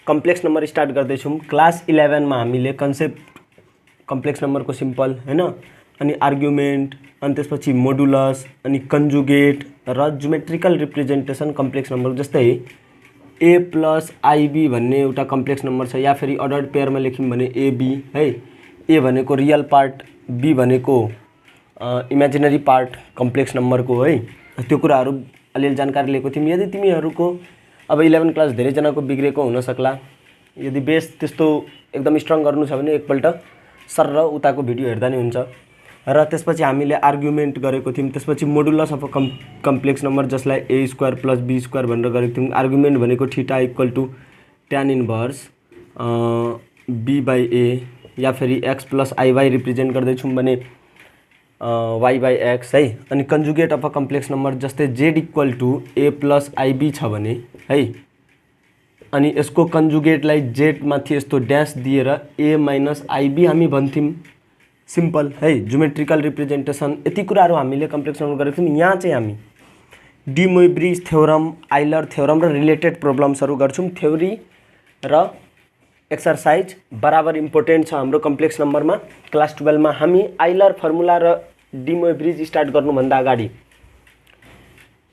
Complex number start गर्दैछौँ। Class 11 मा हामीले कन्सेप्ट कम्प्लेक्स नम्बरको सिम्पल हैन, अनि आर्गुमेन्ट, अनि त्यसपछि मोडुलस, अनि कन्जुगेट र ज्योमेट्रिकल रिप्रेजेन्टेसन कम्प्लेक्स नम्बर, जस्तै a प्लस आइबी भन्ने एउटा कम्प्लेक्स नम्बर छ, या फेरि अर्डर्ड पेयरमा लेख्यौँ भने एबी है। ए भनेको रियल पार्ट, बी भनेको इमेजिनरी पार्ट कम्प्लेक्स नम्बरको है। त्यो कुराहरू अलिअलि जानकारी लिएको थियौँ। यदि तिमीहरूको अब 11 क्लास धेरैजनाको बिग्रेको हुन सक्ला, यदि बेस त्यस्तो एकदम स्ट्रङ गर्नु छ भने एकपल्ट सर र उताको भिडियो हेर्दा नै हुन्छ। र त्यसपछि हामीले आर्गुमेन्ट गरेको थियौँ। त्यसपछि modulus of a complex number, जसलाई A square plus B square भनेर गरेको थियौँ। आर्गुमेन्ट भनेको theta equal to tan inverse B by A, या फेरि एक्स प्लस आइवाई रिप्रेजेन्ट गर्दैछौँ भने वाई बाई एक्स है। अनि conjugate of a complex number, जस्तै Z equal to A plus I B छ भने है, अनि यसको कन्जुगेटलाई जेड माथि यस्तो ड्यास दिएर ए माइनस आइबी हामी भन्थ्यौँ। सिम्पल है, ज्योमेट्रिकल रिप्रेजेन्टेसन, यति कुराहरू हामीले कम्प्लेक्स नम्बर गरेको थियौँ। यहाँ चाहिँ हामी डी मोइब्रिज थ्योरम, आइलर थ्योरम र रिलेटेड प्रब्लम्सहरू गर्छौँ। थ्योरी र एक्सरसाइज बराबर इम्पोर्टेन्ट छ हाम्रो कम्प्लेक्स नम्बरमा। क्लास 12 मा हामी आइलर फर्मुला र डी मोइब्रिज स्टार्ट गर्नुभन्दा अगाडि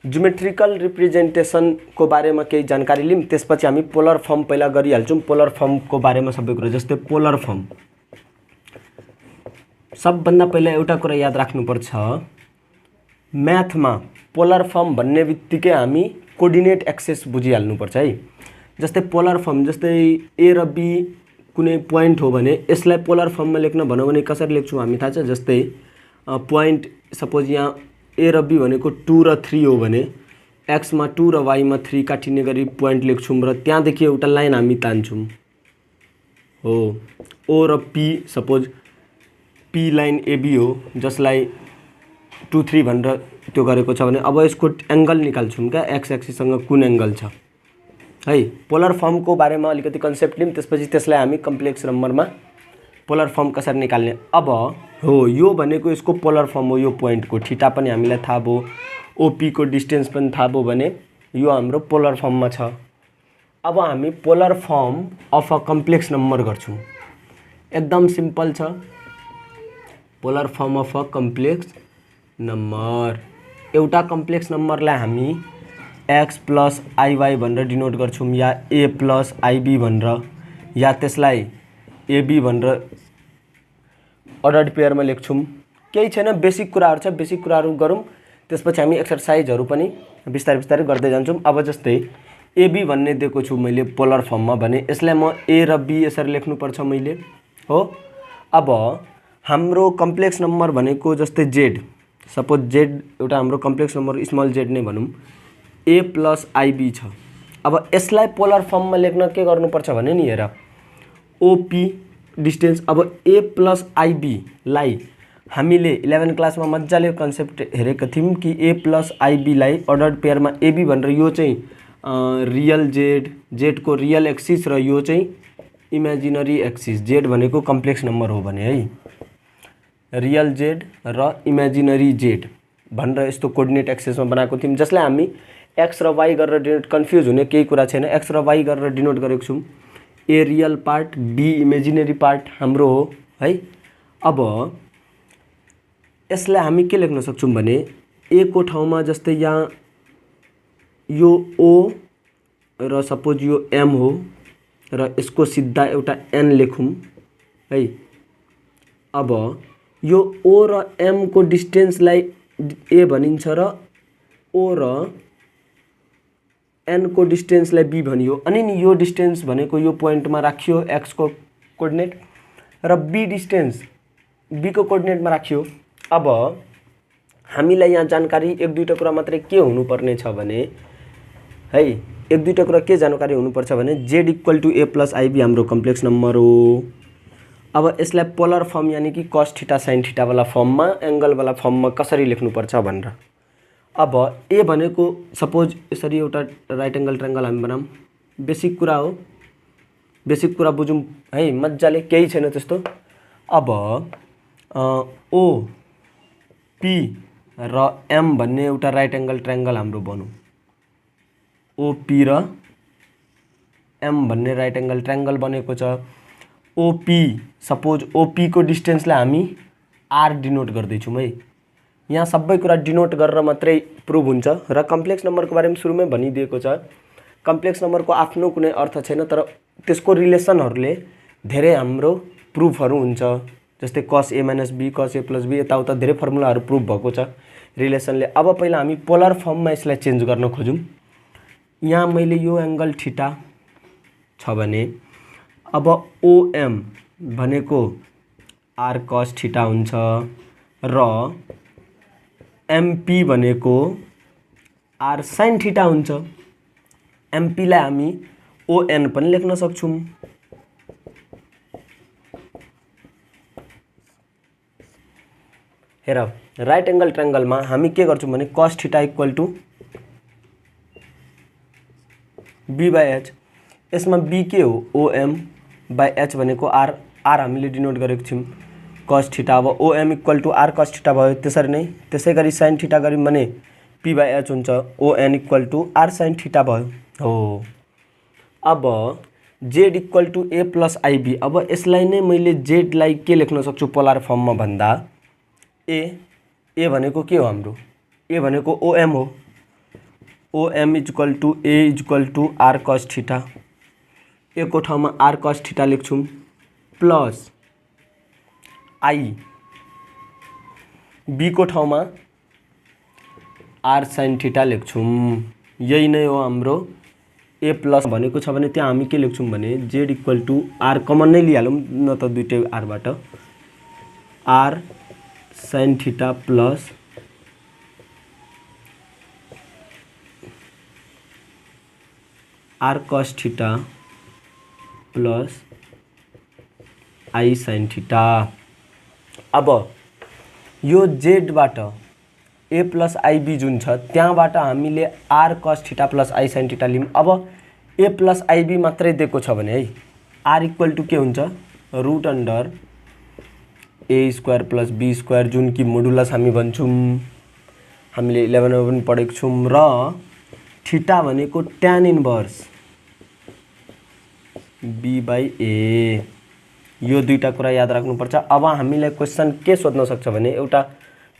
ज्योमेट्रिकल रिप्रेजेन्टेसनको बारेमा केही जानकारी लियौँ। त्यसपछि हामी पोलर फर्म पहिला गरिहाल्छौँ। पोलर फर्मको बारेमा सबै कुरा, जस्तै पोलर फर्म, सबभन्दा पहिला एउटा कुरा याद राख्नुपर्छ, म्याथमा पोलर फर्म भन्ने बित्तिकै हामी कोर्डिनेट एक्सेस बुझिहाल्नुपर्छ है। जस्तै पोलर फर्म, जस्तै ए र बी कुनै पोइन्ट हो भने यसलाई पोलर फर्ममा लेख्न भनौँ भने कसरी लेख्छौँ हामी थाहा छ। जस्तै पोइन्ट सपोज यहाँ ए र बी भनेको 2 र 3 हो भने एक्समा 2 र वाईमा 3 काटिने गरी पोइन्ट लेख्छौँ र त्यहाँदेखि एउटा लाइन हामी तान्छौँ हो। ओ र P, suppose P line AB हो, जसलाई 2 3 भनेर त्यो गरेको छ भने अब यसको एङ्गल निकाल्छौँ क्या, एक्स एक्सिससँग कुन एङ्गल छ है। पोलर फर्मको बारेमा अलिकति कन्सेप्ट लियौँ। त्यसपछि त्यसलाई हामी कम्प्लेक्स नम्बरमा पोलर फर्म कसरी निकाल्ने। अब हो यो भनेको यसको पोलर फर्म हो, यो पोइन्टको थीटा पनि हामीलाई थाहा भयो, ओपीको डिस्टेन्स पनि थाहा भयो भने यो हाम्रो पोलर फर्ममा छ। अब हामी polar form of a complex number गर्छौँ। एकदम सिम्पल छ। Polar form of a complex number, एउटा कम्प्लेक्स नम्बरलाई हामी एक्स प्लस आइवाई भनेर डिनोट गर्छौँ, या ए प्लस आइबी भनेर, या त्यसलाई एबी भनेर अर्डर्ड पेयरमा लेख्छौँ। केही छैन, बेसिक कुराहरू छ, बेसिक कुराहरू गरौँ। त्यसपछि हामी एक्सरसाइजहरू पनि बिस्तारै बिस्तारै गर्दै जान्छौँ। अब जस्तै एबी भन्ने दिएको छु मैले पोलर फर्ममा भने यसलाई म ए र बी यसरी लेख्नुपर्छ मैले हो। अब हाम्रो कम्प्लेक्स नम्बर भनेको जस्तै जेड, सपोज जेड एउटा हाम्रो कम्प्लेक्स नम्बर स्मल जेड नै भनौँ, ए प्लस आइबी छ। अब यसलाई पोलर फर्ममा लेख्न के गर्नुपर्छ भने नि हेर, ओपी डिस्टेन्स। अब ए प्लस आइबीलाई हामीले 11 क्लासमा मजाले कन्सेप्ट हेरेको थियौँ कि ए प्लस आइबीलाई अर्डर्ड पेयरमा एबी भनेर, यो चाहिँ रियल जेड, जेडको रियल एक्सिस र यो चाहिँ इमेजिनरी एक्सिस, जेड भनेको कम्प्लेक्स नम्बर हो भने है, रियल जेड र इमेजिनरी जेड भनेर यस्तो कोर्डिनेट एक्सेसमा बनाएको थियौँ, जसलाई हामी एक्स र वाई गरेर डिनोट, कन्फ्युज हुने केही कुरा छैन, एक्स र वाई गरेर डिनोट गरेको छौँ। A real part, b imaginary part हाम्रो हो है। अब यसलाई हामी के लेख्न सक्छौँ भने ए को ठाउँमा जस्तै यहाँ यो ओ र सपोज यो एम हो र यसको सिधा एउटा एन लेखौँ है। अब यो ओ र एम को डिस्टेन्सलाई ए भनिन्छ र ओ र एन को डिस्टेन्सलाई बी भनियो। अनि नि यो डिस्टेन्स भनेको यो पोइन्टमा राखियो एक्स को कोर्डिनेट र बी डिस्टेन्स बी को कोर्डिनेटमा राखियो। अब हामीलाई यहाँ जानकारी एक दुईवटा कुरा मात्रै के हुनुपर्ने छ भने है, एक दुईवटा कुरा के जानकारी हुनुपर्छ भने z equal to A plus ib हाम्रो कम्प्लेक्स नम्बर हो। अब यसलाई पोलर फर्म यानी कि कस थीटा साइन थीटा वाला फर्ममा, एङ्गल वाला फर्ममा कसरी लेख्नुपर्छ भनेर। अब ए भनेको सपोज यसरी एउटा राइट एङ्गल ट्रायङ्गल हामी बनाऊँ, बेसिक कुरा हो, बेसिक कुरा बुझौँ है मजाले, केही छैन त्यस्तो। अब ओ पी र एम भन्ने एउटा राइट एङ्गल ट्रायङ्गल हाम्रो बनौँ, ओपी र ओएम भन्ने राइट एंगल ट्रायंगल बनेको छ। ओपी सपोज ओपी को डिस्टेन्सलाई हामी आर डिनोट गर्दैछौँ है। यहाँ सबै कुरा डिनोट गरेर मात्रै प्रुभ हुन्छ र कम्प्लेक्स नम्बरको बारेमा सुरुमै भनिदिएको छ। कम्प्लेक्स नम्बरको आफ्नो कुनै अर्थ छैन, तर त्यसको रिलेसनहरूले धेरै हाम्रो प्रुफहरू हुन्छ। जस्तै cos a - b cos a + b यताउता धेरै फर्मुलाहरू प्रुभ भएको छ रिलेसनले। अब पहिला हामी पोलर फर्ममा यसलाई चेन्ज गर्न खोजौँ। यहाँ मैले यो एंगल थीटा छ भने अब ओएम भनेको r cos थीटा हुन्छ र एमपी भनेको r sin थीटा हुन्छ। एमपी लाई हामी ओएन पनि लेख्न सक्छौँ। हेर राइट एंगल ट्रायंगलमा हामी के गर्छौँ भने cos थीटा = b/h। यसमा b के हो OM/h भनेको r हामीले डिनोट गरेको छौँ cos थीटा। अब OM = r cos थीटा भयो। त्यसरी नै त्यसै गरी sin थीटा गर्यौँ भने p/h हुन्छ। ON = r sin थीटा भयो हो। अब z = a + ib। अब यसलाई नै मैले z लाई के लेख्न सक्छु पोलर फर्ममा भन्दा ए भनेको के हो हाम्रो ए भनेको OM हो। OM = a = r cos theta. A को ठाउँमा r cos थीटा लेख्छौँ प्लस i b को ठाउँमा r sin थीटा लेख्छौँ। यही नै हो हाम्रो a प्लस भनेको छ भने त्यहाँ हामी के लेख्छौँ भने z = r कमन नै लिहालौँ न त दुईटै r बाट r sin theta plus r cos theta plus i sin theta. अब यो z बाट a + ib जुन छ त्यहाँबाट हामीले r cos theta plus i sin theta लियौँ। अब a + ib मात्रै दिएको छ भने है r = के हुन्छ √अंडर a² + b² जुन कि मोडुलस हामी भन्छौँ। हामीले 11 मा पनि पढेको छौँ। र थीटा भनेको tan इन्भर्स b/a। यो दुईटा कुरा याद राख्नुपर्छ। अब हामीलाई क्वेशन के सोध्न सक्छ भने एउटा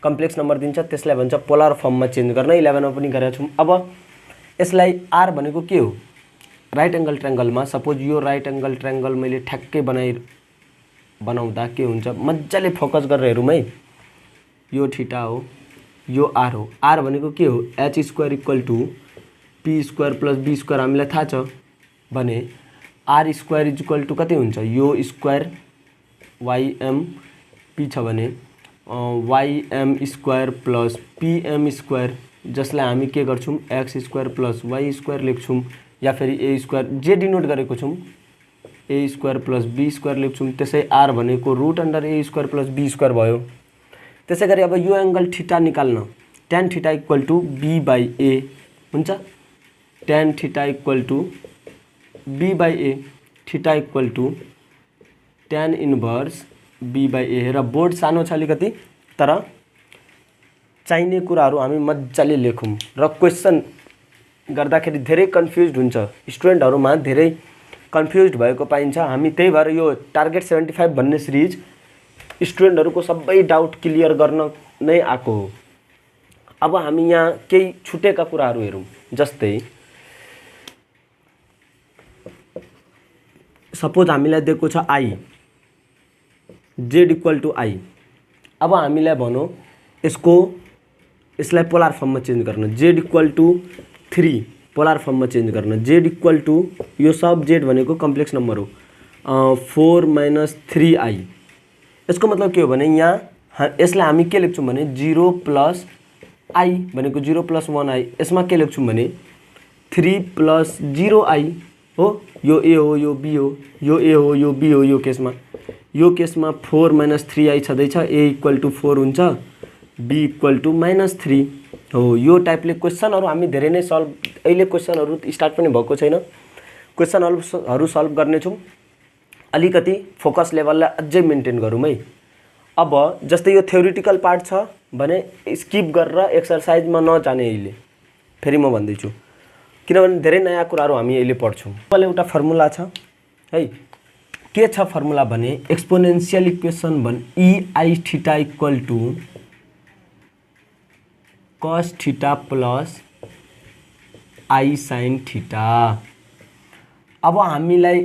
कम्प्लेक्स नम्बर दिन्छ त्यसलाई भन्छ पोलर फर्ममा चेन्ज गर्न। 11 मा पनि गरेका छौँ। अब यसलाई r भनेको के हो राइट एंगल ट्रायंगलमा सपोज यो राइट एंगल ट्रायंगल मैले ठ्याक्कै बनाउँदा के हुन्छ मजाले फोकस गरेर हेरौँ है। यो थीटा हो यो r हो। r भनेको के हो h² = p² + b² हामीलाई थाहा छ भने r² = कति हुन्छ यो स्क्वायर ym p छ भने ym² + pm² जसलाई हामी के गर्छौँ x² + y² लेख्छौँ या फेरि a² जे डिनोट गरेको छौँ a² + b² लेख्छौँ। त्यसै r भनेको √अंडर a² + b² भयो। त्यसै गरी अब यो एंगल थीटा निकाल्न tan थीटा = b/a हुन्छ। tan theta = b/a theta = tan inverse b/a। र बोर्ड सानो छ अलिकति तर चाहिने कुराहरू हामी मजाले लेखौँ र क्वेशन गर्दाखेरि धेरै कन्फ्युज हुन्छ स्टुडेन्टहरुमा धेरै कन्फ्युज भएको पाइन्छ। हामी त्यही भएर यो टार्गेट 75 भन्ने सिरिज स्टुडेन्टहरुको सबै डाउट क्लियर गर्न नै आएको हो। अब हामी यहाँ केही छुटेका कुराहरू हेरौँ। जस्तै सपोज हामीलाई दिएको छ i z = i। अब हामीलाई भनौं यसलाई पोलर फर्ममा चेन्ज गर्न z = 3 पोलर फर्ममा चेन्ज गर्न z = यो सब z भनेको कम्प्लेक्स नम्बर हो 4 - 3i। यसको मतलब के हो भने यहाँ यसलाई हामी के लेख्छौं भने 0 + i भनेको 0 + 1i। यसमा के लेख्छौं भने 3 + 0i हो। यो a हो यो b हो यो a हो यो b हो। यो केसमा 4 - 3i छदैछ a = 4 हुन्छ b = -3 हो। यो टाइपले क्वेशनहरु हामी धेरै नै सल्भ अहिले क्वेशनहरु स्टार्ट पनि भएको छैन। क्वेशनहरु सल्भ गर्ने छौं। अलिकति फोकस लेभललाई अझै मेन्टेन गरौँ है। अब जस्तै यो थ्योरेटिकल पार्ट छ भने स्किप गरेर एक्सरसाइजमा नजाने। अहिले फेरि म भन्दै छु किनभने धेरै नयाँ कुराहरू हामी अहिले पढ्छौँ। अहिले एउटा फर्मुला छ है, के छ फर्मुला भने एक्सपोनेन्शियल इक्वेसन भने ei theta equal to cos theta plus I sine theta. अब हामीलाई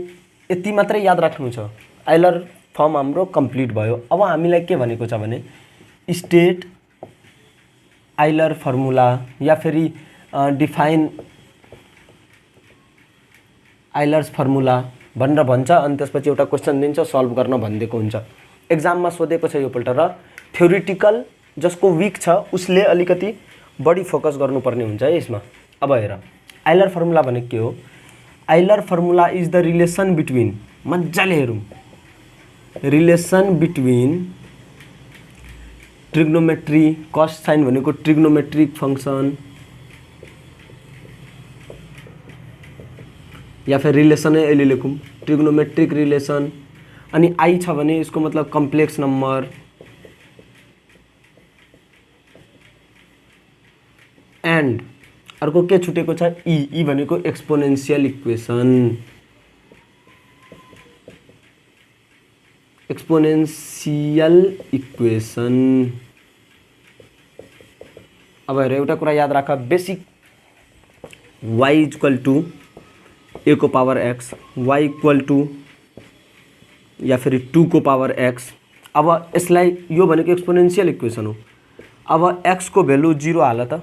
यति मात्रै याद राख्नु छ, आइलर फर्म हाम्रो कम्प्लिट भयो। अब हामीलाई के भनेको छ भने स्टेट आइलर फर्मुला या फेरि डिफाइन आइलर्स फर्मुला भनेर भन्छ, अनि त्यसपछि एउटा क्वेसन दिन्छ सल्भ गर्न भनिदिएको हुन्छ। एक्जाममा सोधेको छ यो पल्ट, र थ्योरिटिकल जसको विक छ उसले अलिकति बढी फोकस गर्नुपर्ने हुन्छ है यसमा। अब हेर आइलर फर्मुला भनेको के हो? Euler formula is the relation between, मजाले हेरौँ, रिलेसन बिट्विन ट्रिग्नोमेट्री, कस साइन भनेको ट्रिग्नोमेट्रिक फङ्सन या फिर रिलेसनै अहिले लेखौँ ट्रिग्नोमेट्रिक रिलेसन। अनि आई छ भने यसको मतलब कम्प्लेक्स नम्बर, एन्ड अर्को के छुटेको छ ई भनेको एक्सपोनेन्शियल इक्वेसन, एक्सपोनेन्शियल इक्वेसन। अब हेर एउटा कुरा याद राख, basic y equal to A को power x, y equal to या फिर 2 को पावर x। अब यसलाई यो भनेको एक्सपोनेन्शियल इक्वेसन हो। अब x को भ्यालु 0 हाल त,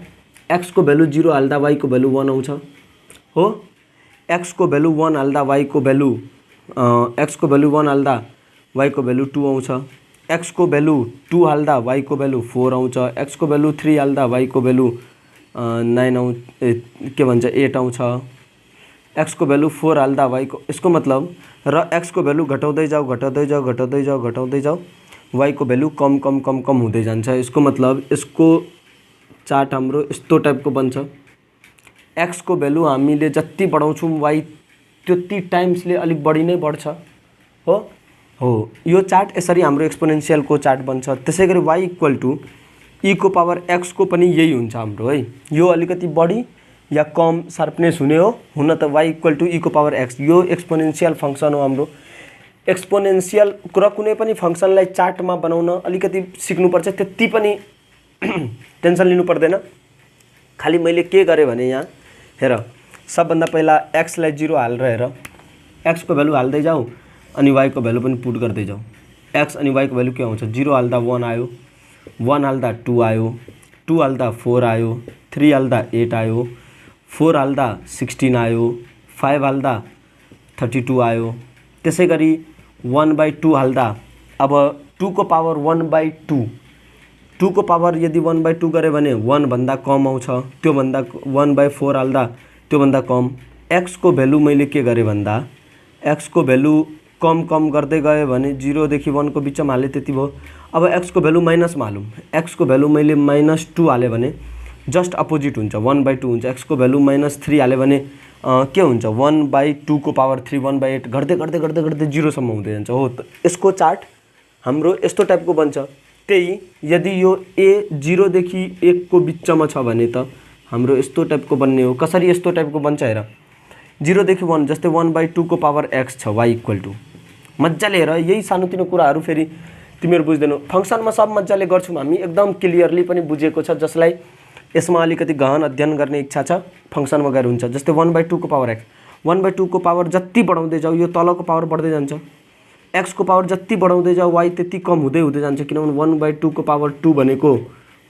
x को भ्यालु 0 हाल्दा y को भ्यालु 1 आउँछ हो, x को भ्यालु 1 हाल्दा y को भ्यालु x को भ्यालु 1 हाल्दा y को भ्यालु 2 आउँछ, x को भ्यालु 2 हाल्दा y को भ्यालु 4 आउँछ, x को भ्यालु 3 हाल्दा y को भ्यालु 9 आउँछ, के भन्छ 8 आउँछ, x को भ्यालु 4 हाल्दा y को, यसको मतलब र x को भ्यालु घटाउँदै जाऊ घटाउँदै जाऊ घटाउँदै जाऊ घटाउँदै जाऊ y को भ्यालु कम कम कम कम हुँदै जान्छ। यसको मतलब यसको चार्ट हाम्रो यस्तो टाइपको बन्छ, x को भ्यालु हामीले जति बढाउँछौँ y त्यति टाइम्सले अलिक बढी नै बढ्छ हो। यो चार्ट यसरी हाम्रो एक्सपोनेन्शियलको चार्ट बन्छ। त्यसै गरी y इक्वल टु ई को पावर x को पनि यही हुन्छ हाम्रो है, यो अलिकति बढी या कम सार्पनेस हुने हो, हुन त y इक्वल टु ई को पावर x, यो एक्सपोनेन्शियल फङ्सन हो हाम्रो। एक्सपोनेन्शियल कुरा कुनै पनि फङ्सनलाई चार्टमा बनाउन अलिकति सिक्नुपर्छ, त्यति पनि टेन्सन लिनु पर्दैन। खालि मैले के गरेँ भने यहाँ हेर, सबभन्दा पहिला x लाई 0 हालेर हेर, x को भ्यालु हाल्दै जाऊ अनि y को भ्यालु पनि पुट गर्दै जाऊ। x अनि y को भ्यालु के आउँछ? 0 हाल्दा 1 आयो, 1 हाल्दा 2 आयो, 2 हाल्दा 4 आयो, 3 हाल्दा 8 आयो, 4 हाल्दा 16 आयो, 5 हाल्दा 32 आयो। त्यसै गरी 1/2 हाल्दा अब 2 को पावर 1/2, 2 को पावर यदि 1/2 गरे भने 1 भन्दा कम आउँछ, त्यो भन्दा 1/4 हाल्दा त्यो भन्दा कम। x को भ्यालु मैले के गरेँ भन्दा x को भ्यालु कम कम गर्दै गयो भने 0 देखि 1 को बिचमा हाले त्यति भयो। अब x को भ्यालु माइनसमा हालौँ, x को भ्यालु मैले -2 हालेँ भने जस्ट अपोजिट हुन्छ, 1/2 हुन्छ। x को भ्यालु -3 हाल्यो भने के हुन्छ? 1/2 को पावर 3, 1/8 गर्दै गर्दै गर्दै गर्दै 0 सम्म हुँदै जान्छ हो। यसको चार्ट हाम्रो यस्तो टाइपको बन्छ। त्यही यदि यो a 0 देखि 1 को बिचमा छ भने त हाम्रो यस्तो टाइपको बन्ने हो। कसरी यस्तो टाइपको बन्छ हेर, 0 देखि 1 जस्तै 1/2 को पावर x छ, y इक्वल टु, मजाले हेर, यही सानोतिनो कुराहरू फेरि तिमीहरू बुझ्दैनौ। फङ्सनमा सब मजाले गर्छौँ हामी, एकदम क्लियरली पनि बुझेको छ, जसलाई यसमा अलिकति गहन अध्ययन गर्ने इच्छा छ फङ्सनमा गएर हुन्छ। जस्तै 1/2 को पावर x, 1/2 को पावर जति बढाउँदै जाऊ यो तलको पावर बढ्दै जान्छ, x को पावर जति बढाउँदै जाऊ y त्यति कम हुँदै हुँदै जान्छ, किनभने 1/2 को पावर 2 भनेको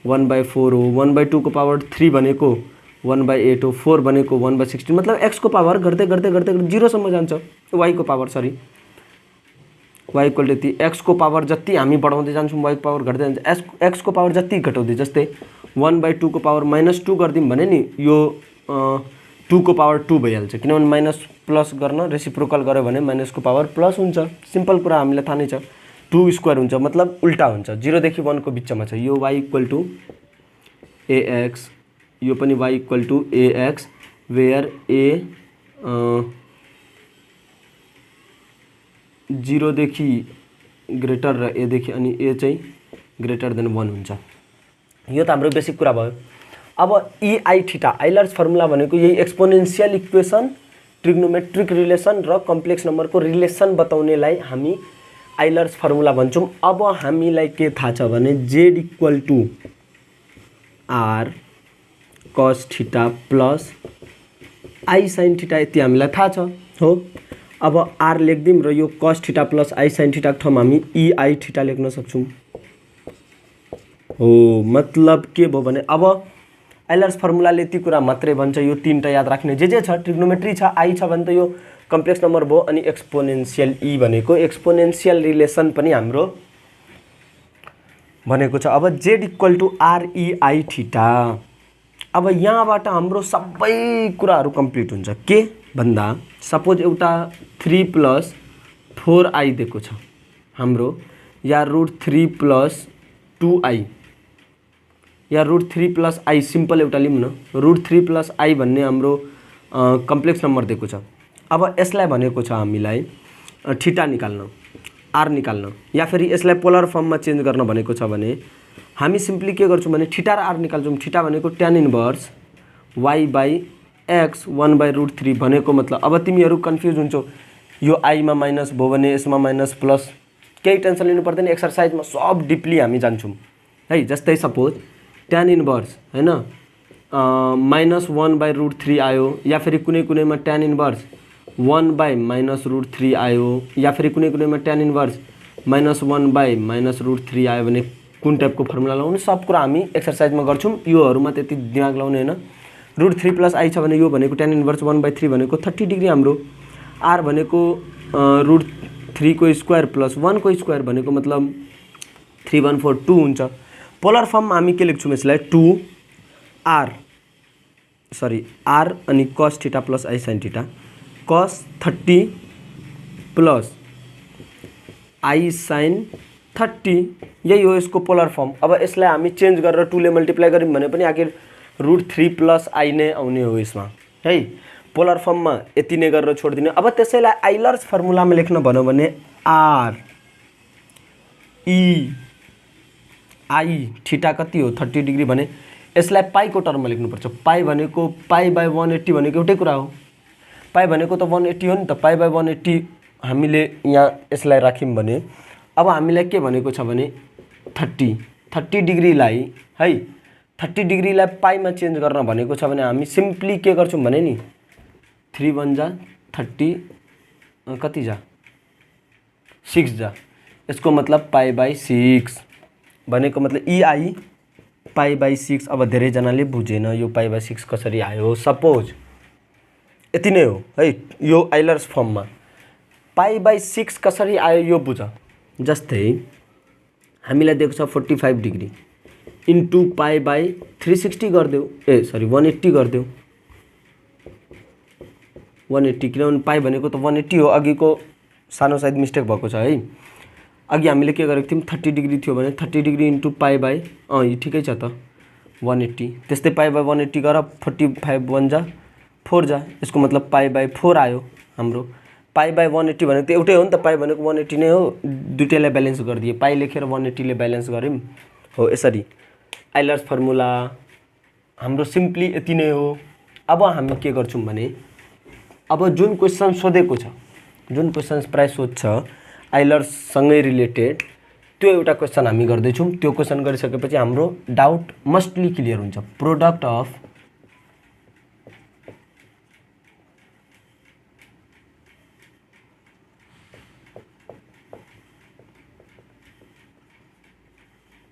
1/4 हो, 1/2 को पावर 3 भनेको 1/8 हो, 4 भनेको 1/16, मतलब x को पावर गर्दै गर्दै गर्दै 0 सम्म जान्छ, y को power y equal to x को पावर जति हामी बढाउँदै जान्छौँ y को पावर घट्दै जान्छ, x को पावर जति घटाउँदै, जस्तै 1/2 को पावर -2 गरिदिउँ भने नि यो 2 को पावर 2 भइहाल्छ, किनभने माइनस प्लस गर्न रेसिप्रोकल गर्यो भने माइनस को पावर प्लस हुन्छ। सिम्पल कुरा हामीलाई थाहा नै छ, 2 स्क्वायर हुन्छ, मतलब उल्टा हुन्छ, 0 देखि 1 को बिचमा छ। यो y इक्वल टु ax, यो पनि y equal to ax, where a 0 देखि ग्रेटर र a देखि अनि a चाहिँ ग्रेटर देन 1 हुन्छ। यो त हाम्रो बेसिक कुरा भयो। अब EI थीटा आइलर्स फर्मुला भनेको यही एक्सपोनेन्शियल इक्वेसन, ट्रिग्नोमेट्रिक रिलेसन र कम्प्लेक्स नम्बरको रिलेसन बताउनेलाई हामी आइलर्स फर्मुला भन्छौँ। अब हामीलाई के थाहा छ भने Z = R cos theta plus I sin theta यति हामीलाई थाहा छ हो। अब R लेख्दिम र यो cos theta plus I sin थीटाको ठाउँमा हामी EI थीटा लेख्न सक्छौँ हो। मतलब के भयो भने अब आइलर्स फर्मुलाले यति कुरा मात्रै भन्छ, यो तीनटा याद राख्ने जे छ, ट्रिग्नोमेट्री छ, आई छ भने त यो कम्प्लेक्स नम्बर भयो, अनि एक्सपोनेन्शियल ई भनेको एक्सपोनेन्शियल रिलेसन पनि हाम्रो भनेको छ। अब Z = REI थीटा। अब यहाँबाट हाम्रो सबै कुराहरू कम्प्लिट हुन्छ। के भन्दा सपोज एउटा 3 + 4i दिएको छ हाम्रो, या √3 + 2i, या √3 + i सिम्पल एउटा लिउँ न, √3 + i भन्ने हाम्रो कम्प्लेक्स नम्बर दिएको छ। अब यसलाई भनेको छ हामीलाई थीटा निकाल्न, आर निकाल्न, या फेरि यसलाई पोलर फर्ममा चेन्ज गर्न भनेको छ भने हामी सिम्पली के गर्छौँ भने थीटा र आर निकाल्छौँ। थीटा भनेको tan इन्भर्स y/x 1/√3 भनेको मतलब, अब तिमीहरू कन्फ्युज हुन्छौ यो i मा माइनस भयो भने यसमा माइनस प्लस, केही टेन्सन लिनु पर्दैन, एक्सरसाइजमा सब डिपली हामी जान्छौँ है। जस्तै सपोज tan इन्भर्स हैन -1/√3 आयो, या फेरि कुनै कुनैमा tan इन्भर्स 1/-√3 आयो, या फेरि कुनै कुनैमा tan इन्भर्स -1/-√3 आयो भने कुन टाइपको फर्मुला लाउनु, सब कुरा हामी एक्सरसाइजमा गर्छौँ। योहरूमा त्यति दिमाग लाउने हैन। √3 + i छ भने यो भनेको tan इन्भर्स 1/3 भनेको 30 डिग्री हाम्रो, r भनेको √3 को स्क्वायर प्लस 1 को स्क्वायर भनेको मतलब 3/142 हुन्छ। पोलर फर्ममा हामी के लेख्छौँ यसलाई 2r अनि cos theta plus I sin theta, cos 30 plus I sin 30, यही हो यसको पोलर फर्म। अब यसलाई हामी चेन्ज गरेर 2 ले मल्टिप्लाई गर्यौँ भने पनि आखिर √3 + i नै आउने हो यसमा है। पोलर फर्ममा यति नै गरेर छोडिदिने। अब त्यसैलाई आइलर्स फर्मुलामा लेख्न भन्यो भने R E I थीटा कति हो 30 डिग्री भने यसलाई पाईको टर्ममा लेख्नुपर्छ। पाई भनेको π/180 भनेको एउटै कुरा हो। पाई भनेको त 180 हो नि त, π/180 हामीले यहाँ यसलाई राख्यौँ भने अब हामीलाई के भनेको छ भने 30 डिग्रीलाई है, 30 डिग्रीलाई पाईमा चेन्ज गर्न भनेको छ भने हामी सिम्पली के गर्छौँ भने नि 3 × 1 = 30 कति जा 6 जा, यसको मतलब π/6 भनेको मतलब EI π/6। अब धेरैजनाले बुझेन यो π/6 कसरी आयो, सपोज यति नै हो है। यो आइलर्स फर्ममा π/6 कसरी आयो यो बुझ। जस्तै हामीलाई दिएको छ 45 डिग्री इन्टु π/360 गरिदेऊ, 180 गरिदेऊ, 180 किनभने पाई भनेको त 180 हो। अघिको सानो साइड मिस्टेक भएको छ है। अघि हामीले के गरेको थियौँ 30 डिग्री थियो भने 30 डिग्री इन्टु π/, यो ठिकै छ त 180, त्यस्तै π/180 गर 45 1 जा 4 जा, यसको मतलब π/4 आयो हाम्रो। π/180 भनेको त एउटै हो नि त, पाई भनेको 180 नै हो, दुईटैलाई ब्यालेन्स गरिदिए, पाई लेखेर 180 ले ब्यालेन्स गर्यौँ हो। यसरी आइलर्स फर्मुला हाम्रो सिम्पली यति नै हो। अब हामी के गर्छौँ भने अब जुन क्वेसन सोधेको छ, जुन क्वेसन प्राय सोध्छ आइलर्ससँगै रिलेटेड, त्यो एउटा क्वेसन हामी गर्दैछौँ। त्यो क्वेसन गरिसकेपछि हाम्रो डाउट मस्टली क्लियर हुन्छ।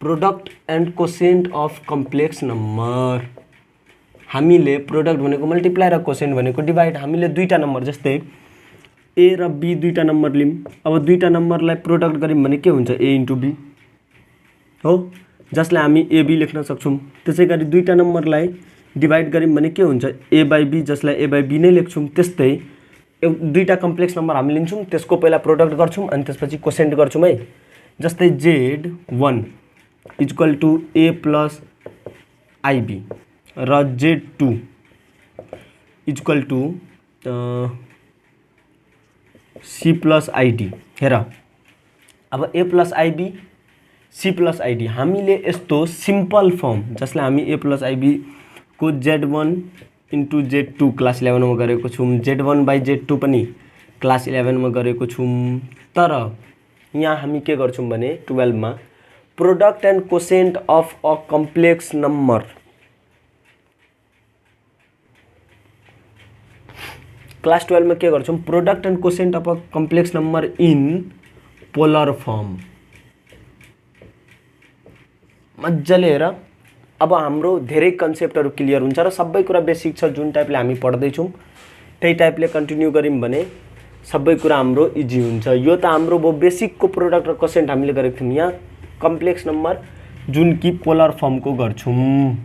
Product and quotient of complex number. हामीले प्रोडक्ट भनेको मल्टिप्लाई र कोसेन्ट भनेको डिभाइड। हामीले दुईटा नम्बर जस्तै ए र बी दुईटा नम्बर लियौँ। अब दुईटा नम्बरलाई प्रोडक्ट गऱ्यौँ भने के हुन्छ ए इन्टु बी हो, जसलाई हामी एबी लेख्न सक्छौँ। त्यसै गरी दुईटा नम्बरलाई डिभाइड गऱ्यौँ भने के हुन्छ ए/बी, जसलाई ए/बी नै लेख्छौँ। त्यस्तै दुईटा कम्प्लेक्स नम्बर हामी लिन्छौँ, त्यसको पहिला प्रोडक्ट गर्छौँ अनि त्यसपछि कोसेन्ट गर्छौँ है। जस्तै Z1 = A + IB र Z2 = C + ID। हेर अब A + IB C + ID हामीले यस्तो सिम्पल फर्म जसलाई हामी A + IB को Z1 इन्टु Z2 क्लास 11 मा गरेको छु, Z1/Z2 पनि क्लास 11 मा गरेको छु। तर यहाँ हामी के गर्छौं भने 12 मा product and quotient of a complex number, class 12 में के गर्छौं product and quotient of a complex number in polar form. मजाले हेर, अब हाम्रो धेरै कन्सेप्टहरु क्लियर हुन्छ र सबै कुरा बेसिक छ, जुन टाइपले हामी पढ्दै छौं त्यही टाइपले कन्टिन्यू गरिम भने सबै कुरा हाम्रो इजी हुन्छ। यो त हाम्रो बो बेसिक को प्रोडक्ट र कोसेन्ट हामीले गरेको थियौं। यहाँ कम्प्लेक्स नम्बर जुन कि पोलर फर्म को गर्छौं,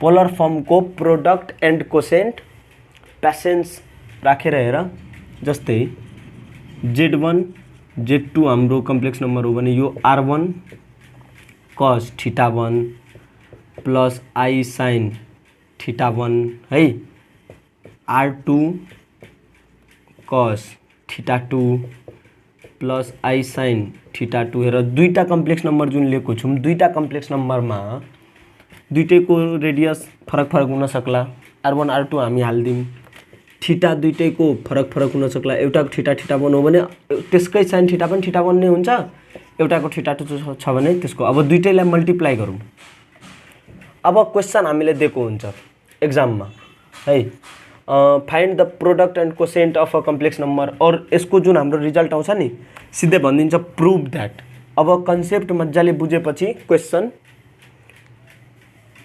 पोलर फर्म को प्रोडक्ट एन्ड कोसेन्ट पेसेन्स राखेर हेर, जस्तै Z1 Z2 हाम्रो कम्प्लेक्स नम्बर हो भने यो R1 cos θ1 plus I sin θ1 है, R2 cos θ2 plus I sin θ2। हेर दुईटा कम्प्लेक्स नम्बर जुन लिएको छौं, दुईटा कम्प्लेक्स नम्बरमा दुईटैको रेडियस फरक फरक हुन सक्ला, R1 R2 हामी हाल्दिम। थीटा दुईटैको फरक फरक हुन सक्ला, एउटाको थीटा θ1 हो भने त्यसकै sin θ पनि θ1 नै हुन्छ, एउटाको θ2 छ भने त्यसको। अब दुईटैलाई मल्टिप्लाई गरौँ। अब क्वेशन हामीले दिएको हुन्छ एक्जाममा है, find the product and quotient of a complex number, और यसको जुन हाम्रो रिजल्ट आउँछ नि सिधै भनिदिन्छ प्रुभ दैट। अब कन्सेप्ट मजाले बुझेपछि क्वेशन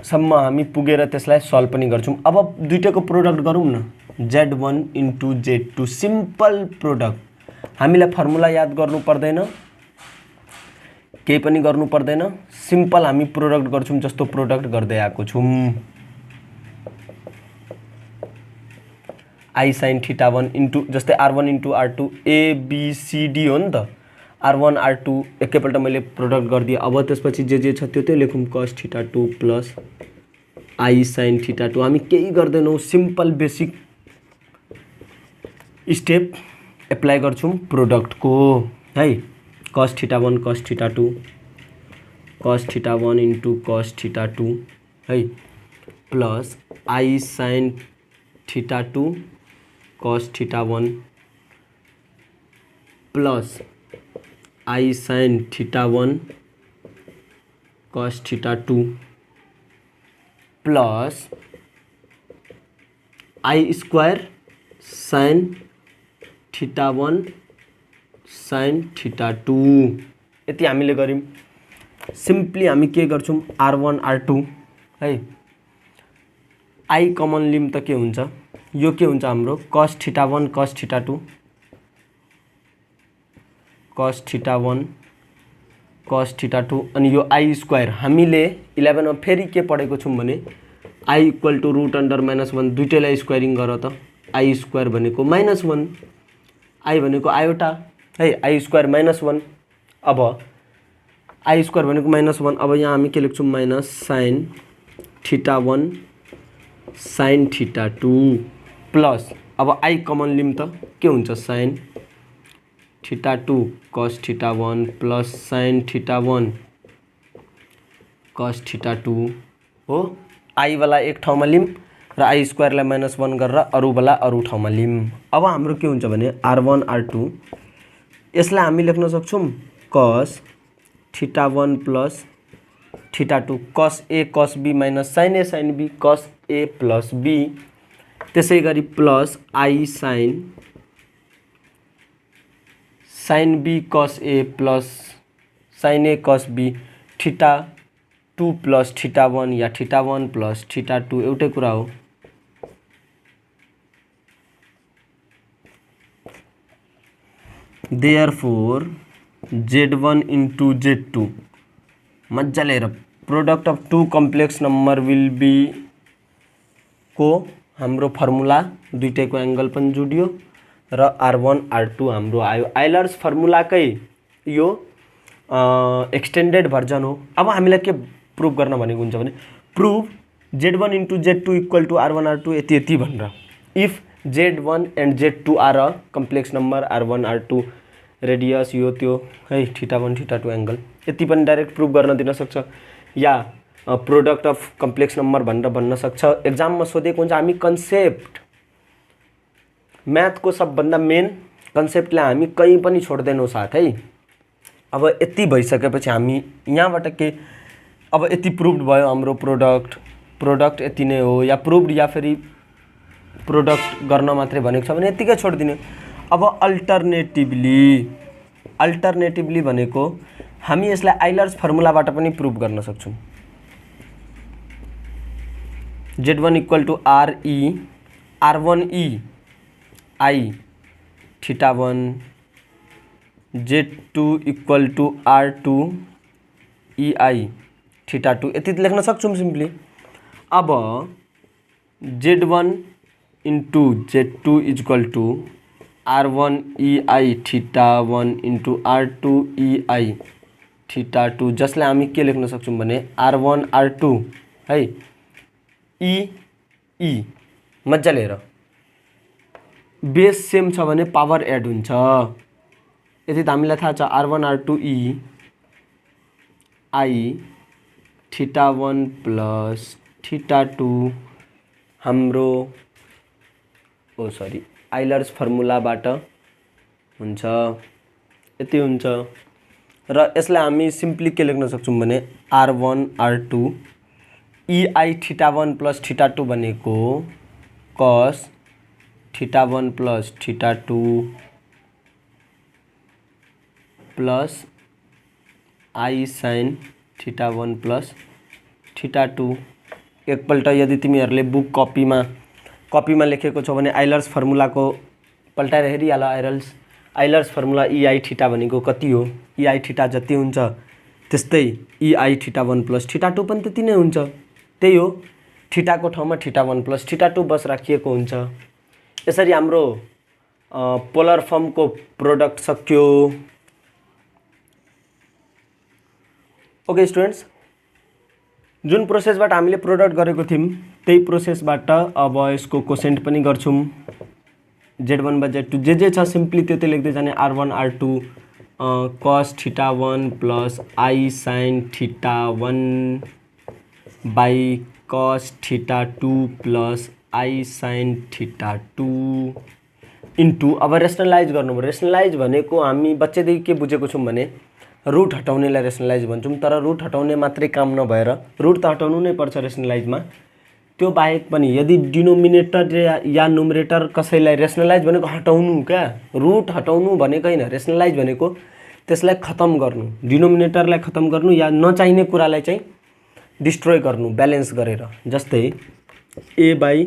सम्म हामी पुगेर त्यसलाई सल्भ पनि गर्छौं। अब दुईटैको प्रोडक्ट गरौँ न, Z1 into Z2 simple product. हामीलाई फर्मुला याद गर्नु पर्दैन, केही पनि गर्नु पर्दैन, सिम्पल हामी प्रोडक्ट गर्छौं जस्तो प्रोडक्ट गर्दै आएको छौं। I sin θ1 इन्टु जस्तै R1 इन्टु R2 ABCD हो नि त, R1 R2 एकैपल्ट मैले प्रोडक्ट गरिदिएँ। अब त्यसपछि जे छ त्यो लेखौँ cos θ2 प्लस I sin θ2। हामी केही गर्दैनौं, सिम्पल बेसिक स्टेप एप्लाई गर्छौं प्रोडक्ट को है। cos θ1 cos θ2 cos θ1 into cos θ2 है, plus I sin θ2 cos θ1 plus I sin θ1 cos θ2 plus I square sin θ1 sin θ2। यति हामीले गर्यौं। सिम्पली हामी के गर्छौं R1 R2 है, I कमन लिम त के हुन्छ, यो के हुन्छ हाम्रो cos θ1 cos θ2 cos θ1 cos θ2 अनि यो I स्क्वायर। हामीले 11 मा फेरि के पढेको छौं भने I equal to root under -1, दुईटैलाई स्क्वायरिङ गर त I स्क्वायर भनेको -1, I भनेको आयोटा है, I स्क्वायर -1। अब I स्क्वायर भनेको -1, अब यहाँ हामी के लेख्छौं माइनस sin θ1 sin θ2 प्लस अब I कमन लिम त के हुन्छ sin θ2 cos θ1 plus sin θ1 cos θ2 हो। I वाला एक ठाउँमा लिम र I स्क्वायरलाई -1 गरेर अरु वाला अरु ठाउँमा लिम। अब हाम्रो के हुन्छ भने R1 R2 यसलाई हामी लेख्न सक्छौं cos θ1 plus θ2 cos A cos B minus sin A sin B cos A plus B, त्यसैगरी plus I sin B cos A plus sin A cos B θ2 plus θ1 या θ1 प्लस θ2 एउटै कुरा हो। Therefore Z1 into Z2 मजाले हेर, product of two complex number will be को हाम्रो formula दुईटैको एंगल पनि जुडियो र R1 R2 हाम्रो आयो। आइलर्स फर्मुलाकै यो एक्सटेन्डेड भर्जन हो। अब हामीलाई के प्रुभ गर्न भनेको हुन्छ भने prove Z1 into Z2 equal to R1 R2 यति भनेर। If Z1 and Z2 are a complex number, R1 R2 radius यो त्यो है, θ1 θ2 एंगल, यति पनि डाइरेक्ट प्रुभ गर्न दिन सक्छ। या प्रोडक्ट अफ कम्प्लेक्स नम्बर भनेर भन्न सक्छ। एक्जाममा सोधेको हुन्छ। हामी कन्सेप्ट म्याथको सबभन्दा मेन कन्सेप्टलाई हामी कहीँ पनि छोड्दैनौँ साथ है। अब यति भइसकेपछि हामी यहाँबाट के अब यति प्रुभड भयो हाम्रो प्रोडक्ट यति नै हो, या प्रुभड या फेरि प्रोडक्ट गर्न मात्रै भनेको छ भने यतिकै छोडिदिने। अब अल्टरनेटिभली भनेको हामी यसलाई आइलर्स फर्मुलाबाट पनि प्रुभ गर्न सक्छौँ। Z1 equal to RE R1E I θ1, Z2 equal to R2 EI θ2 यति लेख्न सक्छौँ सिम्पली। अब Z1 into Z2 equal to R1 EI θ1 into R2 EI θ2, जसलाई हामी के लेख्न सक्छौँ भने R1 R2 है E मजाले हेर, बेस सेम छ भने पावर एड हुन्छ। यति त हामीलाई थाहा छ R1 R2 EI θ1 प्लस θ2 हाम्रो आइलर्स फर्मुलाबाट हुन्छ, यति हुन्छ। र यसलाई हामी सिम्पली के लेख्न सक्छौँ भने R1 R2 EI θ1 प्लस θ2 भनेको cos θ1 plus θ2 plus I sin θ1 plus θ2। एकपल्ट यदि तिमीहरूले बुक कपीमा लेखेको छौ भने आइलर्स फर्मुलाको पल्टाएर हेरिहाल। आइलर्स फर्मुला EI θ भनेको कति हो, EI θ जति हुन्छ त्यस्तै EI θ1 प्लस θ2 पनि त्यति नै हुन्छ। त्यही हो, थीटाको ठाउँमा θ1 प्लस θ2 बस राखिएको हुन्छ। यसरी हाम्रो पोलर फर्मको प्रोडक्ट सक्यो। ओके स्टुडेन्ट्स, जुन प्रोसेसबाट हामीले प्रोडक्ट गरेको थियौँ त्यही प्रोसेसबाट अब यसको कोसेन्ट पनि गर्छौँ। Z1 by Z2 जे छ सिम्पली त्यो लेख्दै जाने। R1 R2 cos θ1 plus I sin θ1 by cos θ2 plus I sin θ2 into, अब रेसनलाइज गर्नु। रेसनलाइज भनेको हामी बच्चैदेखि के बुझेको छौँ भने रुट हटाउनेलाई रेसनलाइज भन्छौँ। तर रुट हटाउने मात्रै काम नभएर रुट त हटाउनु नै पर्छ रेसनलाइजमा। त्यो बाहेक पनि यदि डिनोमिनेटर या नुमरेटर कसैलाई रेसनलाइज भनेको हटाउनु, क्या रुट हटाउनु भनेको होइन। रेसनलाइज भनेको त्यसलाई खत्म गर्नु, डिनोमिनेटरलाई खत्म गर्नु या नचाहिने कुरालाई चाहिँ डिस्ट्रोय गर्नु ब्यालेन्स गरेर। जस्तै a बाई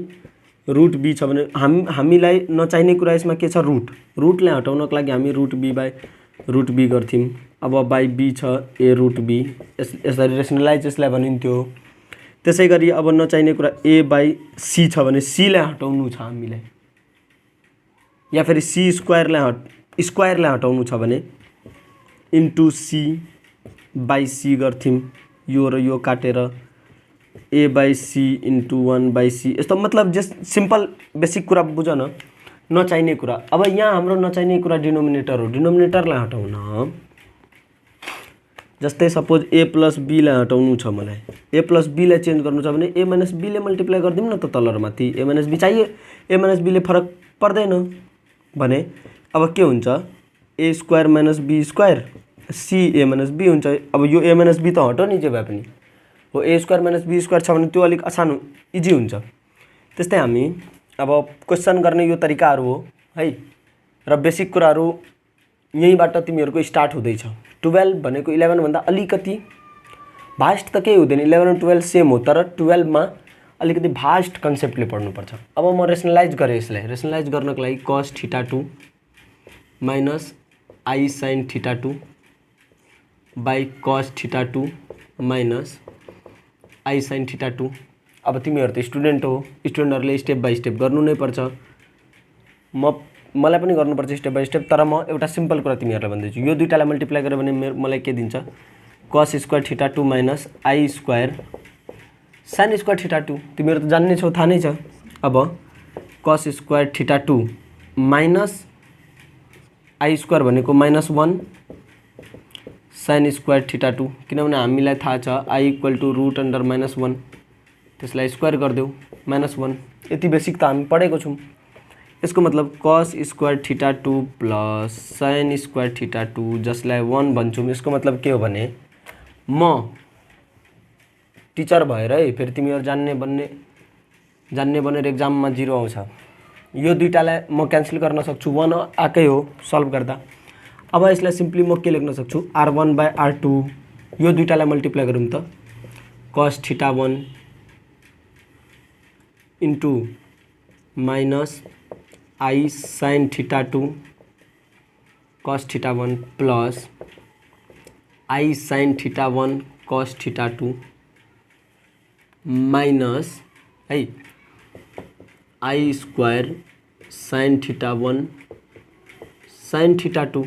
रुट b छ भने हामीलाई नचाहिने कुरा यसमा के छ, रुटलाई हटाउनको लागि हामी root b by root b गर्थ्यौँ। अब बाई b छ a रुट b, यसरी रेसनलाइज यसलाई भनिन्थ्यो। त्यसै गरी अब नचाहिने कुरा a बाई c छ भने c लाई हटाउनु छ हामीलाई, या फेरि c स्क्वायरलाई हटाउनु छ भने इन्टु c बाई c गर्थ्यौँ। यो र यो काटेर a by c into 1 by c। यस्तो मतलब जस्ट सिम्पल बेसिक कुरा बुझ न, नचाहिने कुरा। अब यहाँ हाम्रो नचाहिने कुरा डिनोमिनेटर हो, डिनोमिनेटरलाई हटाउन। जस्तै सपोज a प्लस b लाई हटाउनु छ मलाई, a प्लस b लाई चेन्ज गर्नु छ भने a माइनस b ले मल्टिप्लाई गरिदिउँ न त तल र माथि। a माइनस b चाहिए, a माइनस b ले फरक पर्दैन भने अब के हुन्छ, a square minus b square c a minus b हुन्छ। अब यो a माइनस b त हटाउ नि जे भए पनि हो, a square minus b square छ भने त्यो अलिक आसान इजी हुन्छ। त्यस्तै हामी अब क्वेसन गर्ने यो तरिकाहरू हो है। र बेसिक कुराहरू यहीँबाट तिमीहरूको स्टार्ट हुँदैछ। 12 भनेको 11 भन्दा अलिकति भास्ट त केही हुँदैन, 11 र 12 सेम हो, तर 12 मा अलिकति भास्ट कन्सेप्टले पढ्नुपर्छ। अब म रेसनलाइज गरेँ यसलाई। रेसनलाइज गर्नको लागि cos θ2 minus I sin θ2 by cos θ2 minus I sin θ2। अब तिमीहरू त स्टुडेन्ट हो, स्टुडेन्टहरूले स्टेप बाई स्टेप गर्नु नै पर्छ। मलाई पनि गर्नुपर्छ स्टेप बाई स्टेप। तर म एउटा सिम्पल कुरा तिमीहरूलाई भन्दैछु, यो दुईटालाई मल्टिप्लाई गरेर भने मलाई के दिन्छ, cos square θ2 minus I square sin square θ2। तिमीहरू त जान्ने छौ, थाहा नै छ। अब cos square θ2 minus I square भनेको -1 साइन स्क्वायर थीटा 2 किनभने हामीलाई थाहा छ i equal to root under -1 त्यसलाई स्क्वायर गरिदेऊ -1 यति बेसिक त हामी पढेको छौं। यसको मतलब cos square theta 2 plus sine square theta 2 जसलाई 1 भन्छौं। यसको मतलब के हो भने म टिचर भएर है फेरि तिमीहरु जान्ने बनेर एक्जाममा 0 आउँछ। यो दुईटालाई म क्यान्सल गर्न सक्छु 1 आकै हो सल्भ गर्दा। अब यसलाई सिम्पली म के लेख्न सक्छु r1 / r2 यो दुईटालाई मल्टिप्लाई गरौँ त cos theta 1 into minus I sin theta 2 cos theta 1 plus I sin theta 1 cos theta 2 minus है I square sin theta 1 sin theta 2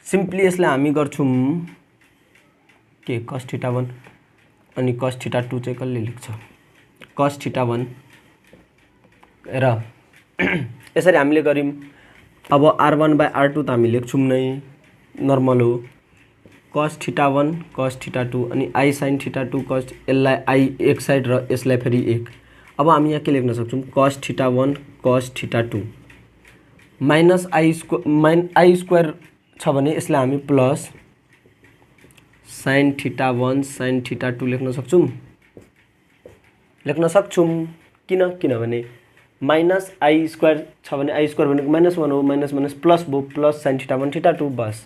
simply यसलाई हामी गर्छौं के cos थीटा 1 अनि cos थीटा 2 चाहिँ कसले लेख्छ cos थीटा 1 र यसरी हामीले गर्यौं। अब r1 / r2 त हामी लेख्छौं नै नर्मल हो cos थीटा 1 cos थीटा 2 अनि I sin थीटा 2 cos यसलाई I एक साइड र यसलाई फेरि एक। अब हामी यहाँ के लेख्न सक्छौं cos theta 1 cos theta 2 minus I square छ भने यसलाई हामी plus sin theta 1 sin theta 2 लेख्न सक्छौं किनभने माइनस I स्क्वायर छ भने I स्क्वायर भनेको -1 हो माइनस प्लस भयो प्लस sin थीटा 1 थीटा 2 बस।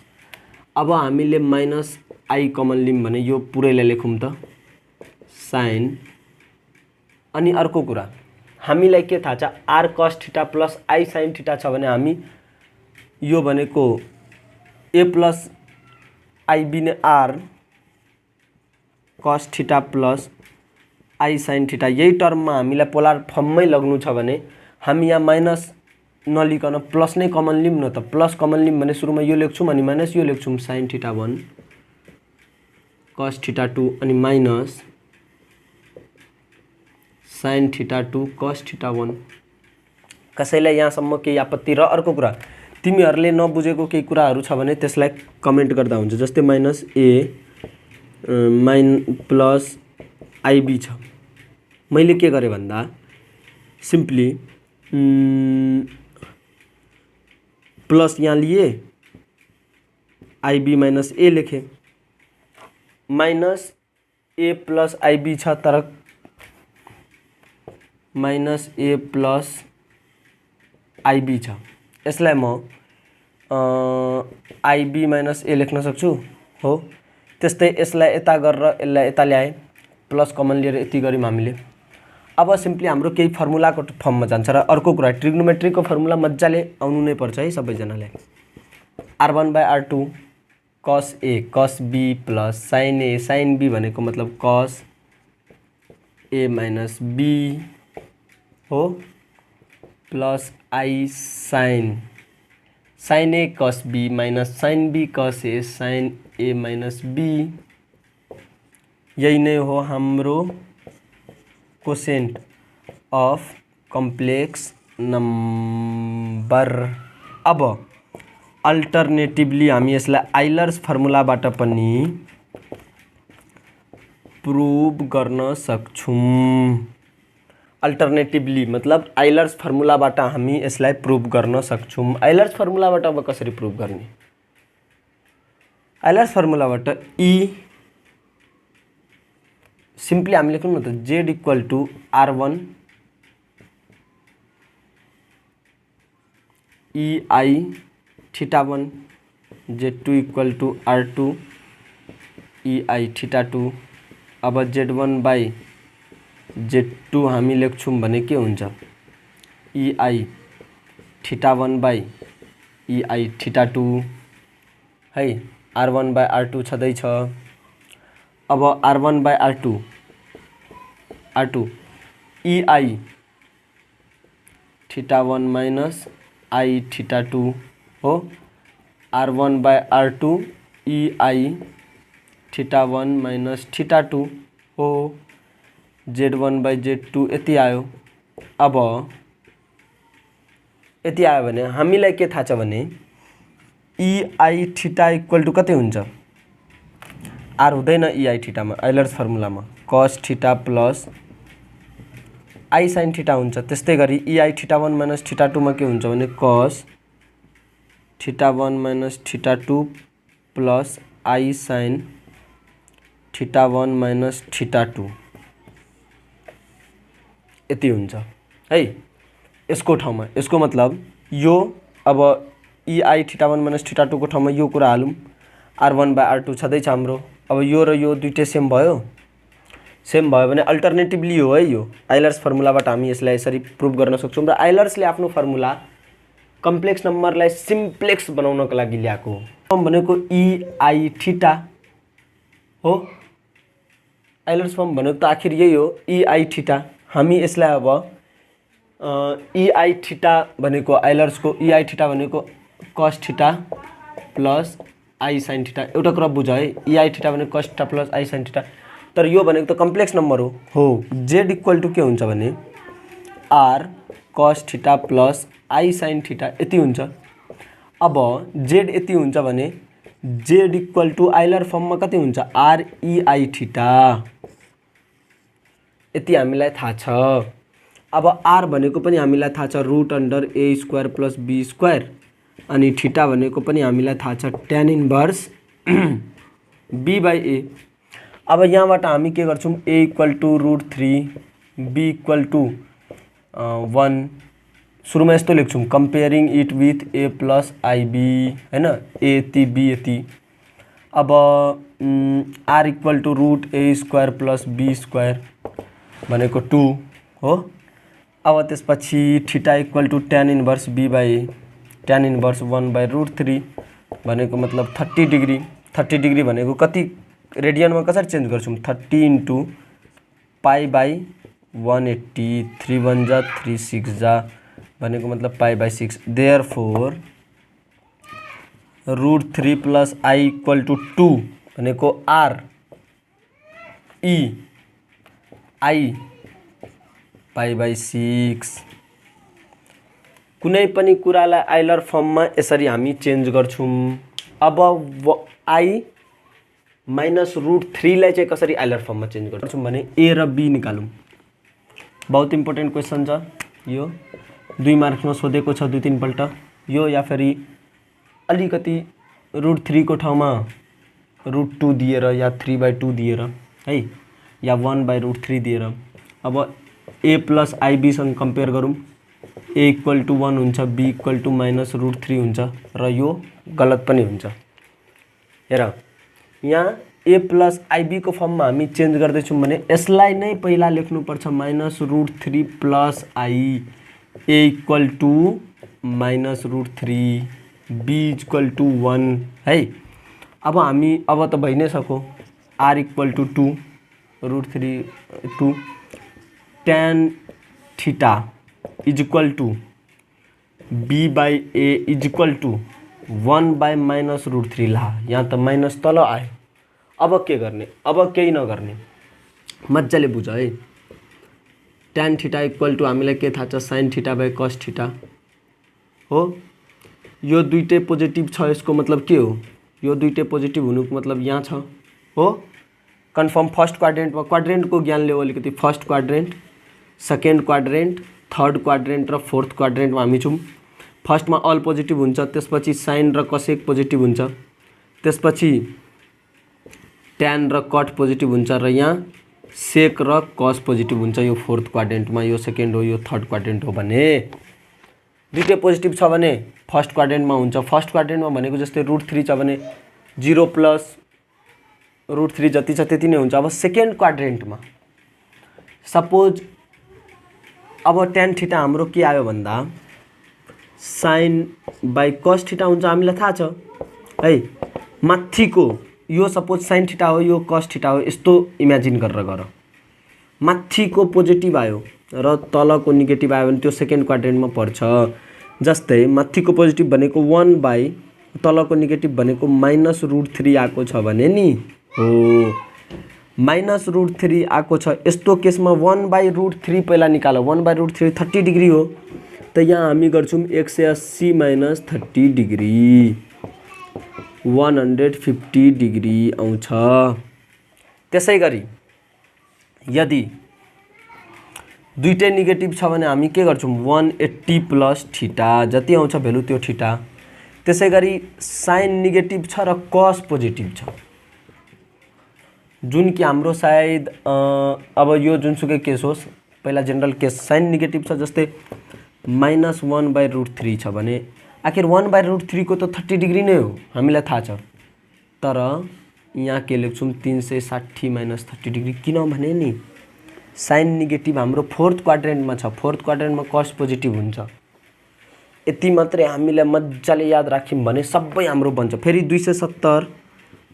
अब हामीले माइनस I कमन लियौं भने यो पुरैलाई लेखौं त sin अनि अर्को कुरा हामीलाई के थाहा छ r cos theta plus I sin theta छ भने हामी यो भनेको a प्लस IB ने r cos theta plus I sin theta यही टर्ममा हामीलाई पोलर फर्ममै लग्नु छ भने हामी यहाँ माइनस नलिकन प्लस नै कमन लियौं न त प्लस कमन लियौं भने सुरुमा यो लेख्छौं अनि माइनस यो लेख्छौं sin थीटा 1 cos थीटा 2 अनि minus sin theta 2 cos theta 1। कसैलाई यहाँसम्म केही आपत्ति र अर्को कुरा तिमीहरुले नबुझेको केही कुराहरु छ भने त्यसलाई कमेन्ट गर्दा हुन्छ। जस्तै माइनस a प्लस IB छ मैले के गरे भन्दा सिम्पली प्लस यहाँ लिए IB माइनस a लेखे माइनस a प्लस IB छ तर माइनस a प्लस IB छ यसलाई म IB माइनस a लेख्न सक्छु हो। त्यस्तै यसलाई यता गरेर यसलाई यता ल्याए प्लस कमन लिएर यति गर्यौं हामीले। अब सिम्पली हाम्रो केही फर्मुलाको फर्ममा जान्छ र अर्को कुरा ट्रिग्नोमेट्रीको फर्मुला मज्जाले आउनु नै पर्छ है सबैजनाले। r1 / r2 cos a cos b plus sin a sin b भनेको मतलब cos a माइनस b हो plus I sin a cos b minus sin b cos a sin a minus b यही नै हो हाम्रो कोसेन्ट अफ कम्प्लेक्स नम्बर। अब alternatively हामी यसलाई आइलर्स फर्मुलाबाट पनि प्रुभ गर्न सक्छौं। अल्टरनेटिभली मतलब आइलर्स फर्मुलाबाट हामी यसलाई प्रुभ गर्न सक्छौं। आइलर्स फर्मुलाबाट अब कसरी प्रुभ गर्ने आइलर्स फर्मुलाबाट सिम्पली हामी लेख्नु न त z equal to r1 ei theta 1 z2 equal to r2 ei theta 2। अब z1 बाई z2 हामी लेख्छौं भने के हुन्छ ei theta 1 by ei theta 2 है r1 बाई r2 छँदै छ। अब r1 by r2 ei theta 1 minus I theta 2 हो r1 by r2 ei theta 1 minus theta 2 हो z1 बाई z2 यति आयो। अब यति आयो भने हामीलाई के थाहा छ भने ei थीटा इक्वल टु कति हुन्छ आर हुँदैन इआई थीटामा आइलर्स फर्मुलामा cos theta plus I sine theta हुन्छ। त्यस्तै गरी इआई थीटा 1 माइनस थीटा 2 मा के हुन्छ भने cos theta 1 minus theta 2 plus I sine theta 1 minus theta 2 यति हुन्छ है। यसको ठाउँमा यसको मतलब यो अब इआई थीटा 1 माइनस थीटा 2 को ठाउँमा यो कुरा हालौँ r1/r2 छँदैछ हाम्रो। अब यो र यो दुईटै सेम भयो भने अल्टरनेटिभली हो है। यो आइलर्स फर्मुलाबाट हामी यसलाई यसरी प्रुभ गर्न सक्छौँ र आइलर्सले आफ्नो फर्मुला कम्प्लेक्स नम्बरलाई सिम्प्लेक्स बनाउनको लागि ल्याएको हो भनेको इआई थीटा हो। आइलर्स फर्म भनेको त आखिर यही हो इआई थीटा। हामी यसलाई अब इआई थीटा भनेको आइलर्सको इआई थीटा भनेको cos theta plus I sine theta एउटा कुरा बुझ है। इआई थीटा भनेको cos theta plus I sine theta तर यो भनेको त कम्प्लेक्स नम्बर हो। z इक्वल टु के हुन्छ भने r cos theta plus I sine theta यति हुन्छ। अब z यति हुन्छ भने z इक्वल टु आइलर फर्ममा कति हुन्छ r इआई थीटा यति हामीलाई थाहा छ। अब r भनेको पनि हामीलाई थाहा छ √a² प्लस b² अनि थीटा भनेको पनि हामीलाई थाहा छ tan इन्भर्स b/a। अब यहाँबाट हामी के गर्छौँ a equal to √3 b equal to 1 सुरुमा यस्तो लेख्छौँ comparing it with a plus ib हैन a यति b यति। अब r equal to √a² plus b² भनेको 2 हो। अब त्यसपछि theta equal to tan inverse b/a tan inverse 1/√3 भनेको मतलब 30 डिग्री। 30 डिग्री भनेको कति रेडियनमा कसरी चेन्ज गर्छौँ 30 इन्टु π/180 3 1 जा 3 6 जा भनेको मतलब π/6 therefore √3 plus I equal to 2 भनेको r e आई π/6। कुनै पनि कुरालाई आइलर फर्ममा यसरी हामी चेन्ज गर्छौँ। अब आई माइनस √3 लाई चाहिँ कसरी आइलर फर्ममा चेन्ज गर्छौँ भने a र b निकालौँ। बहुत इम्पोर्टेन्ट क्वेसन छ यो 2 मार्क्समा सोधेको छ 2-3 पल्ट यो या फेरि अलिकति √3 को ठाउँमा √2 दिएर या 3/2 दिएर है या 1/√3 दिएर। अब a प्लस आइबी सँग कम्पेयर गरौँ a इक्वल टु 1 हुन्छ b इक्वल टु माइनस √3 हुन्छ र यो गलत पनि हुन्छ। हेर यहाँ a प्लस आइबी को फर्ममा हामी चेन्ज गर्दैछौँ भने यसलाई नै पहिला लेख्नुपर्छ minus √3 plus i a equal to minus √3 b equal to 1 है। अब हामी अब त भइ नै सक्यो r equal to 2 √3 2 tan theta is equal to b/a is equal to minus √3 ला यहाँ त माइनस तल आयो। अब के गर्ने अब केही नगर्ने मजाले बुझ है। tan थीटा इक्वल टु हामीलाई के थाहा छ sin थीटा/cos थीटा हो। यो दुईटै पोजिटिभ छ यसको मतलब के हो यो दुईटै पोजिटिभ हुनुको मतलब यहाँ छ हो कन्फर्म। फर्स्ट क्वाड्रेन्टमा क्वाड्रेन्टको ज्ञान लेऊ अलिकति। First quadrant second quadrant third quadrant र फोर्थ क्वाड्रेन्टमा हामी छौँ। फर्स्टमा अल पोजिटिभ हुन्छ त्यसपछि साइन र कसेक पोजिटिभ हुन्छ त्यसपछि ट्यान र कट पोजिटिभ हुन्छ र यहाँ सेक र कस पोजिटिभ हुन्छ। यो फोर्थ क्वाड्रेन्टमा यो सेकेन्ड हो यो थर्ड क्वाड्रेन्ट हो भने दुईटै पोजिटिभ छ भने फर्स्ट क्वाड्रेन्टमा हुन्छ। फर्स्ट क्वाड्रेन्टमा भनेको जस्तै √3 छ भने 0 प्लस √3 जति छ त्यति नै हुन्छ। अब सेकेन्ड क्वाड्रेन्टमा सपोज अब tan थीटा हाम्रो के आयो भन्दा sin/cos थीटा हुन्छ हामीलाई थाहा छ है। माथिको यो सपोज sin थीटा हो यो cos थीटा हो यस्तो इमेजिन गरेर गर। माथिको पोजिटिभ आयो र तलको नेगेटिभ आयो भने त्यो सेकेन्ड क्वाड्रेन्टमा पर्छ। जस्तै माथिको पोजिटिभ भनेको 1/ तलको नेगेटिभ भनेको माइनस √3 आएको छ भने नि हो माइनस √3 आएको छ। यस्तो केसमा 1/√3 पहिला निकाल। 1/√3 30 डिग्री हो त यहाँ हामी गर्छौँ 180 माइनस 30 डिग्री 150 डिग्री आउँछ त्यसै गरी यदि दुईटै नेगेटिभ छ भने हामी के गर्छौँ 180 प्लस थीटा जति आउँछ भ्यालु त्यो थीटा। त्यसै गरी साइन नेगेटिभ छ र कस पोजिटिभ छ, जुन कि हाम्रो सायद अब यो जुनसुकै केस होस्, पहिला जेनरल केस साइन नेगेटिभ छ जस्तै -1/√3 छ भने आखिर 1/√3 को त 30 डिग्री नै हो हामीलाई थाहा छ, तर यहाँ के लेख्छौँ 360 - 30 डिग्री, किनभने नि साइन नेगेटिभ हाम्रो फोर्थ क्वाड्रेन्टमा छ, फोर्थ क्वाड्रेन्टमा कस पोजिटिभ हुन्छ। यति मात्रै हामीले मजाले याद राख्यौँ भने सबै हाम्रो बन्छ। फेरि 270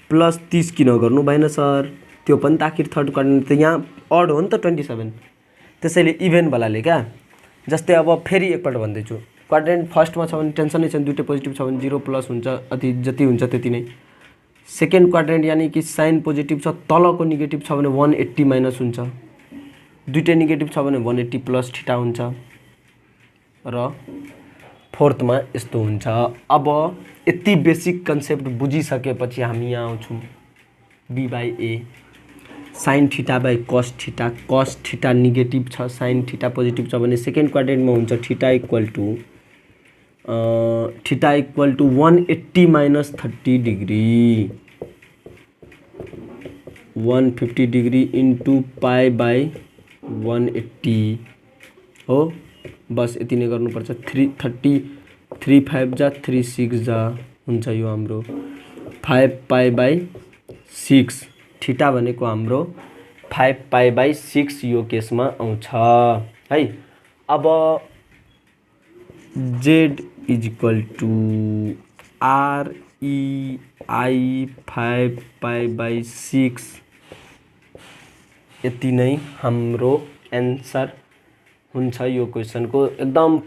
प्लस 30 किन गर्नु भएन सर, त्यो पनि त आखिर थर्ड क्वाड्रेन्ट त यहाँ अड हो नि त 27, त्यसैले इभेनवालाले क्या। जस्तै अब फेरि एकपल्ट भन्दैछु, क्वाड्रेन्ट फर्स्टमा छ भने टेन्सनै छैन, दुइटै पोजिटिभ छ भने 0 प्लस हुन्छ, जति हुन्छ त्यति नै। सेकेन्ड क्वाड्रेन्ट यानि कि साइन पोजिटिभ छ, तलको नेगेटिभ छ भने 180 माइनस हुन्छ, दुइटै नेगेटिभ छ भने 180 प्लस थीटा हुन्छ, र फोर्थमा यस्तो हुन्छ। अब यति बेसिक कन्सेप्ट बुझिसकेपछि हामी यहाँ आउँछौँ b/a sine theta by cos theta. Cos theta negative छ, साइन थीटा पोजिटिभ छ भने सेकेन्ड क्वाड्रेन्टमा हुन्छ theta equal to 180 minus 30 degree, 150 degree into pi by 180 हो। बस यति नै गर्नुपर्छ। 3 5 जा 3 6 जा हुन्छ यो हाम्रो 5 पाई बाई 6, थीटा भनेको हाम्रो 5 पाई बाई 6 यो केसमा आउँछ है। अब z is equal to REI 5 pi by 6, यति नै हाम्रो एन्सर हुन्छ यो क्वेसनको। एकदम